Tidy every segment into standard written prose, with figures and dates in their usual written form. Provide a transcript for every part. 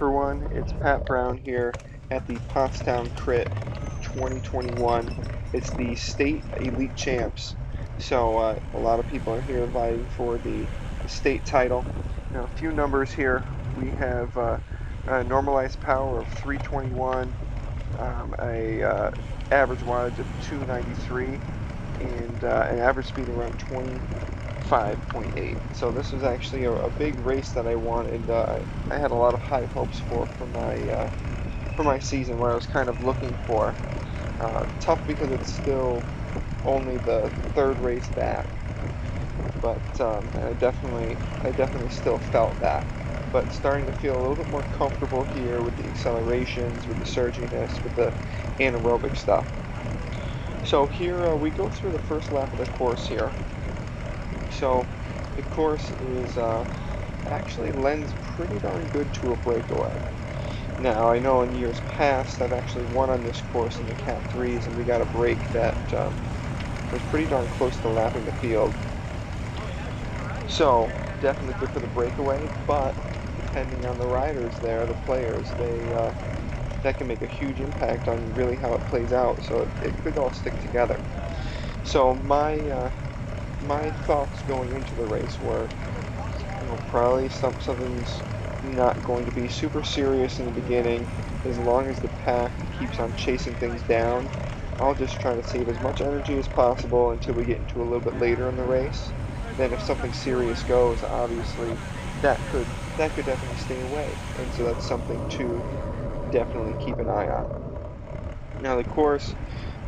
everyone, it's Pat Brown here at the Pottstown Crit 2021. It's the state elite champs, so a lot of people are here vying for the state title. Now, a few numbers here. We have a normalized power of 321, a average wattage of 293, and an average speed around 25.8. So this was actually a big race that I won, and I had a lot of high hopes for my season, where I was kind of looking for. Tough because it's still only the third race back, but I definitely still felt that. But starting to feel a little bit more comfortable here with the accelerations, with the surginess, with the anaerobic stuff. So here we go through the first lap of the course here. So the course is actually lends pretty darn good to a breakaway. Now, I know in years past I've actually won on this course in the Cat 3s, and we got a break that was pretty darn close to lapping the field. So definitely good for the breakaway, but depending on the riders there, the players, that can make a huge impact on really how it plays out. So it could all stick together. So my thoughts going into the race were, probably something's not going to be super serious in the beginning. As long as the pack keeps on chasing things down, I'll just try to save as much energy as possible until we get into a little bit later in the race. Then if something serious goes, obviously that could definitely stay away, and so that's something to definitely keep an eye on. Now the course,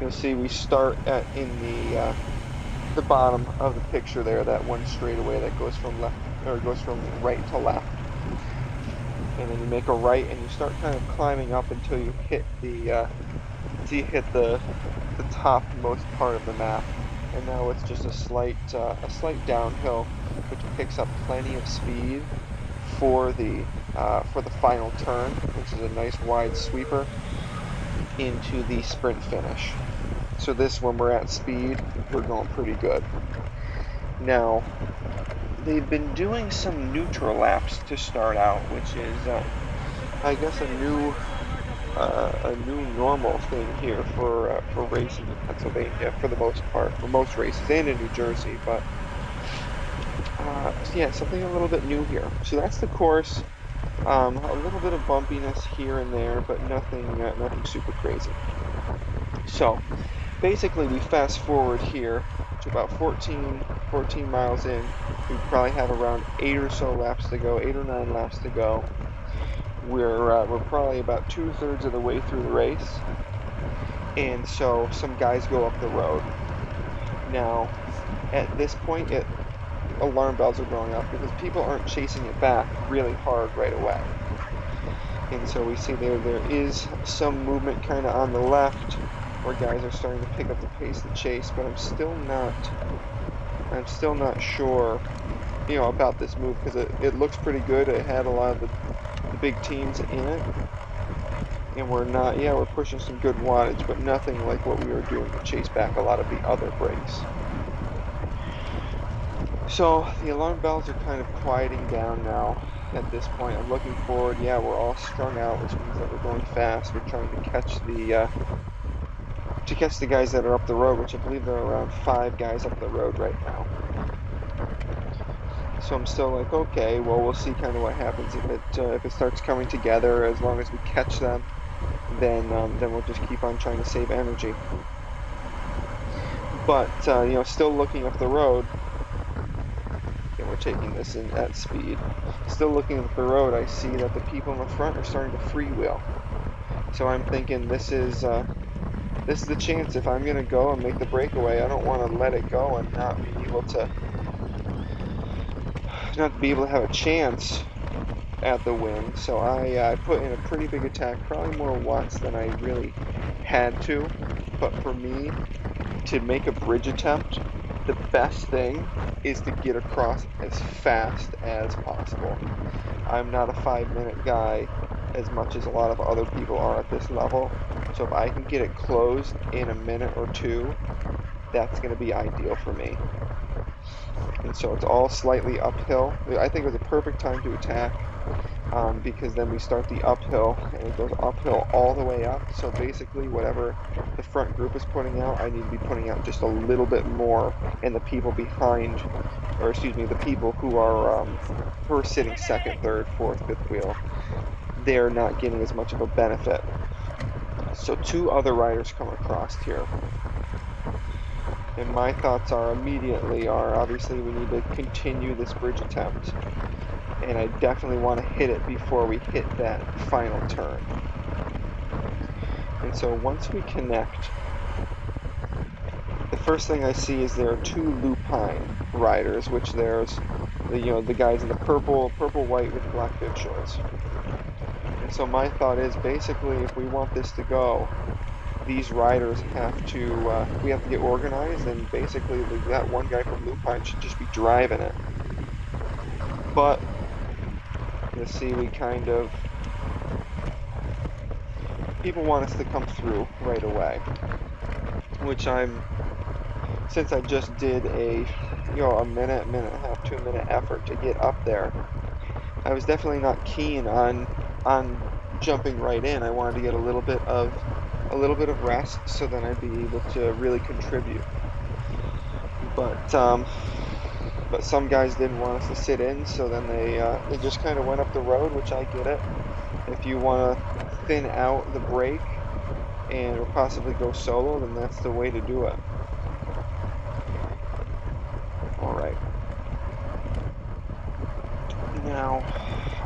you'll see we start in the bottom of the picture there, that one straightaway that goes from right to left, and then you make a right and you start kind of climbing up until you hit the topmost part of the map, and now it's just a slight downhill, which picks up plenty of speed for the final turn, which is a nice wide sweeper into the sprint finish. So this, when we're at speed, we're going pretty good. Now, they've been doing some neutral laps to start out, which is, I guess, a new normal thing here for racing in Pennsylvania, for the most part, for most races, and in New Jersey. But yeah, something a little bit new here. So that's the course. A little bit of bumpiness here and there, but nothing super crazy. So basically, we fast forward here to about 14 miles in. We probably have around 8 or so laps to go, 8 or 9 laps to go. We're probably about 2/3 of the way through the race, and so some guys go up the road. Now, at this point, alarm bells are going off because people aren't chasing it back really hard right away. And so we see there is some movement kind of on the left, where guys are starting to pick up the pace to chase, but I'm still not sure, about this move, because it looks pretty good. It had a lot of the big teams in it, and we're pushing some good wattage, but nothing like what we were doing to chase back a lot of the other breaks. So the alarm bells are kind of quieting down now at this point. I'm looking forward. Yeah, we're all strung out, which means that we're going fast. We're trying to catch the guys that are up the road, which I believe there are around 5 guys up the road right now. So I'm still like, okay, well, we'll see kind of what happens if it starts coming together. As long as we catch them, then we'll just keep on trying to save energy. But still looking up the road. And we're taking this in at speed. Still looking up the road, I see that the people in the front are starting to freewheel. So I'm thinking this is the chance. If I'm going to go and make the breakaway, I don't want to let it go and not be able to have a chance at the win. So I put in a pretty big attack, probably more watts than I really had to. But for me to make a bridge attempt, the best thing is to get across as fast as possible. I'm not a 5-minute guy as much as a lot of other people are at this level. So if I can get it closed in a minute or two, that's going to be ideal for me. And so it's all slightly uphill. I think it was a perfect time to attack. because then we start the uphill, and it goes uphill all the way up. So basically, whatever the front group is putting out, I need to be putting out just a little bit more, and the people behind, or excuse me, the people who are sitting second, third, fourth, fifth wheel, they're not getting as much of a benefit. So two other riders come across here, and my thoughts are immediately are obviously we need to continue this bridge attempt, and I definitely want to hit it before we hit that final turn. And so once we connect, the first thing I see is there are two lupine riders, which there's the guys in the purple, white with black bib shorts. And so my thought is basically if we want this to go, these riders have to we have to get organized, and basically that one guy from lupine should just be driving it. But you see, we kind of, people want us to come through right away, which since I just did a minute and a half, 2 minute effort to get up there, I was definitely not keen on jumping right in. I wanted to get a little bit of rest, so then I'd be able to really contribute. But some guys didn't want us to sit in, so then they just kind of went up the road, which I get it. If you want to thin out the break and or possibly go solo, then that's the way to do it. All right. Now,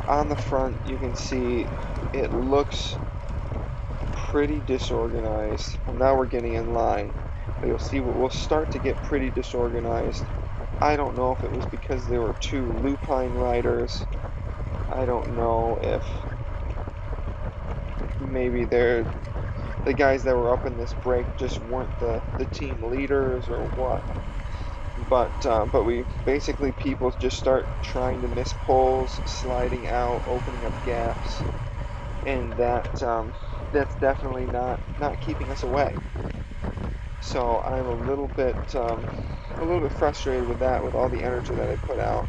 on the front, you can see it looks pretty disorganized. Well, now we're getting in line. But you'll see we'll start to get pretty disorganized. I don't know if it was because there were two lupine riders. I don't know if maybe the guys that were up in this break just weren't the team leaders or what. But we basically, people just start trying to miss poles, sliding out, opening up gaps, and that's definitely not keeping us away. So I'm a little bit frustrated with that, with all the energy that I put out.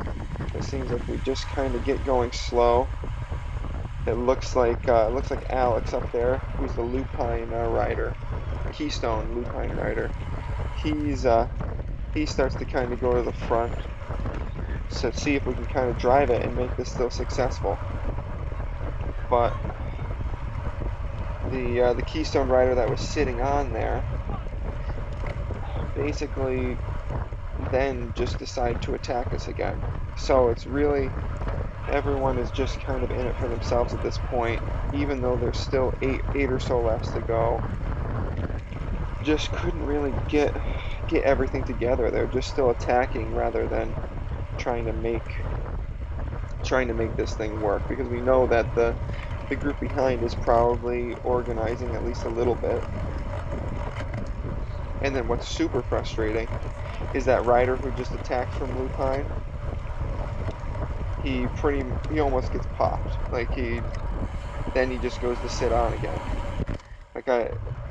It seems like we just kind of get going slow. It looks like Alex up there, who's the lupine rider, Keystone lupine rider. He starts to kind of go to the front, so see if we can kind of drive it and make this still successful. But the Keystone rider that was sitting on there basically then just decided to attack us again. So it's really, everyone is just kind of in it for themselves at this point, even though there's still eight or so laps to go. Just couldn't really get everything together. They're just still attacking rather than trying to make this thing work, because we know that the group behind is probably organizing at least a little bit. And then what's super frustrating is that rider who just attacked from lupine, he almost gets popped. Like then he just goes to sit on again. Like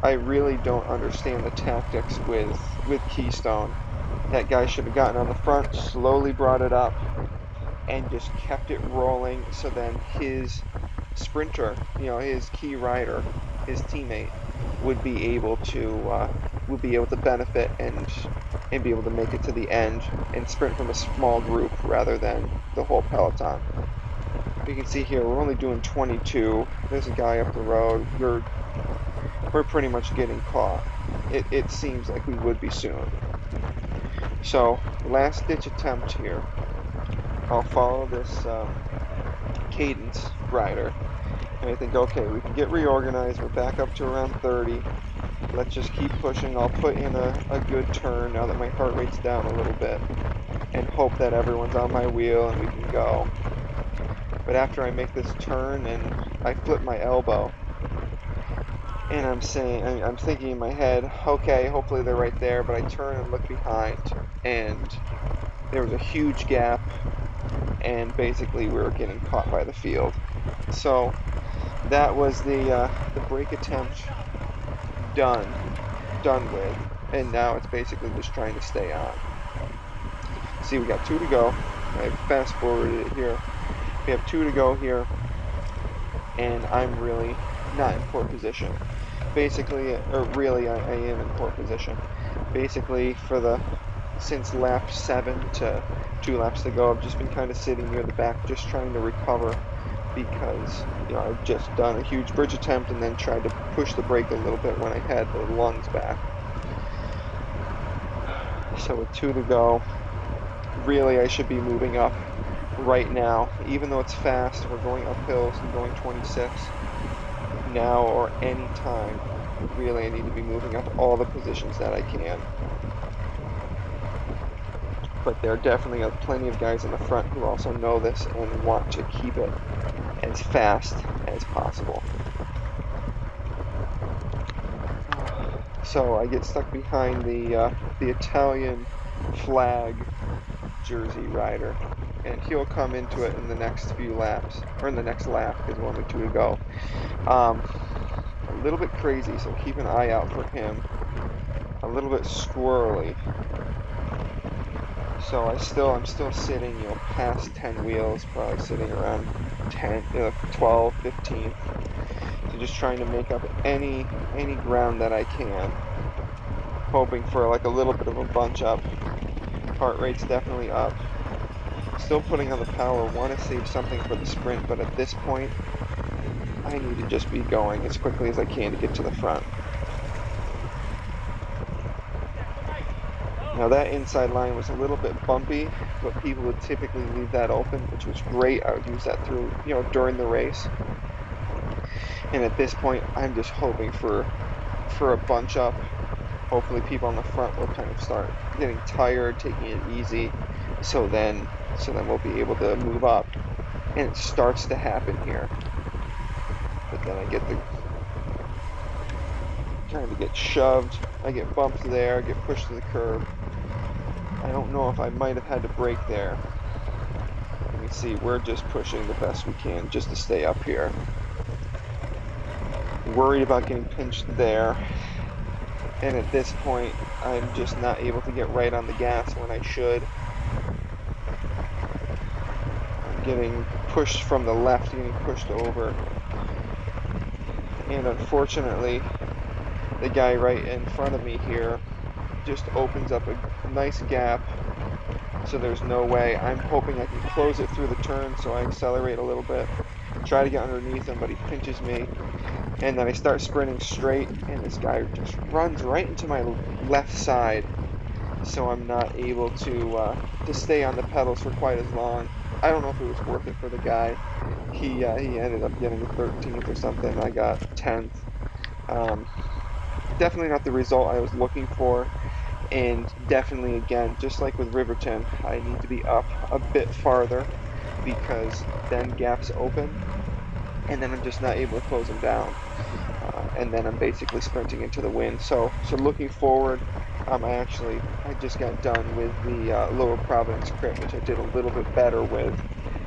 I really don't understand the tactics with Keystone. That guy should have gotten on the front, slowly brought it up, and just kept it rolling, so then his sprinter, his key rider, his teammate, would be able to benefit and be able to make it to the end and sprint from a small group rather than the whole peloton. You can see here we're only doing 22. There's a guy up the road. We're pretty much getting caught. It seems like we would be soon. So last ditch attempt here. I'll follow this cadence rider, and I think, okay, we can get reorganized. We're back up to around 30. Let's just keep pushing. I'll put in a good turn now that my heart rate's down a little bit, and hope that everyone's on my wheel and we can go. But after I make this turn and I flip my elbow, and I'm thinking in my head, okay, hopefully they're right there, but I turn and look behind, and there was a huge gap, and basically we were getting caught by the field. So that was the break attempt done with, and now it's basically just trying to stay on. See, we got 2 to go. I fast forwarded it here. We have 2 to go here. and I'm really not in poor position. Basically, or really, I am in poor position. Basically, since lap 7 to 2 laps to go, I've just been kind of sitting near the back, just trying to recover because I've just done a huge bridge attempt and then tried to push the brake a little bit when I had the lungs back. So with 2 to go, really I should be moving up right now. Even though it's fast, we're going up hills and going 26 now or any time. Really, I need to be moving up all the positions that I can. But there are definitely plenty of guys in the front who also know this and want to keep it as fast as possible. So I get stuck behind the Italian flag jersey rider, and he'll come into it in the next few laps, or in the next lap, because we're only 2 to go. A little bit crazy, so keep an eye out for him. A little bit squirrely. So I'm still sitting, past 10 wheels, probably sitting around 10, 12, 15. So just trying to make up any ground that I can, hoping for like a little bit of a bunch up. Heart rate's definitely up. Still putting on the power, want to save something for the sprint, but at this point, I need to just be going as quickly as I can to get to the front. Now that inside line was a little bit bumpy, but people would typically leave that open, which was great. I would use that through, during the race. And at this point, I'm just hoping for a bunch up. Hopefully people on the front will kind of start getting tired, taking it easy, so then we'll be able to move up. And it starts to happen here. But then I get trying to get shoved, I get bumped there, I get pushed to the curb. I don't know if I might have had to brake there. Let me see, we're just pushing the best we can just to stay up here. Worried about getting pinched there. And at this point, I'm just not able to get right on the gas when I should. I'm getting pushed from the left, getting pushed over. And unfortunately, the guy right in front of me here just opens up a nice gap, so there's no way. I'm hoping I can close it through the turn, so I accelerate a little bit, try to get underneath him, but he pinches me, and then I start sprinting straight, and this guy just runs right into my left side, so I'm not able to stay on the pedals for quite as long. I don't know if it was worth it for the guy. He ended up getting 13th or something. I got 10th. Definitely not the result I was looking for, and definitely, again, just like with Riverton, I need to be up a bit farther because then gaps open, and then I'm just not able to close them down, and then I'm basically sprinting into the wind. So looking forward, I just got done with the Lower Providence crit, which I did a little bit better with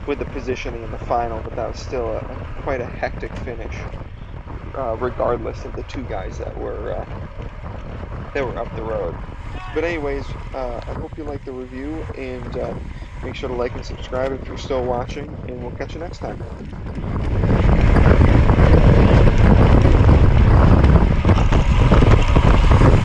the positioning in the final, but that was still quite a hectic finish. Regardless of the 2 guys that were up the road. But anyways, I hope you like the review, and make sure to like and subscribe if you're still watching, and we'll catch you next time.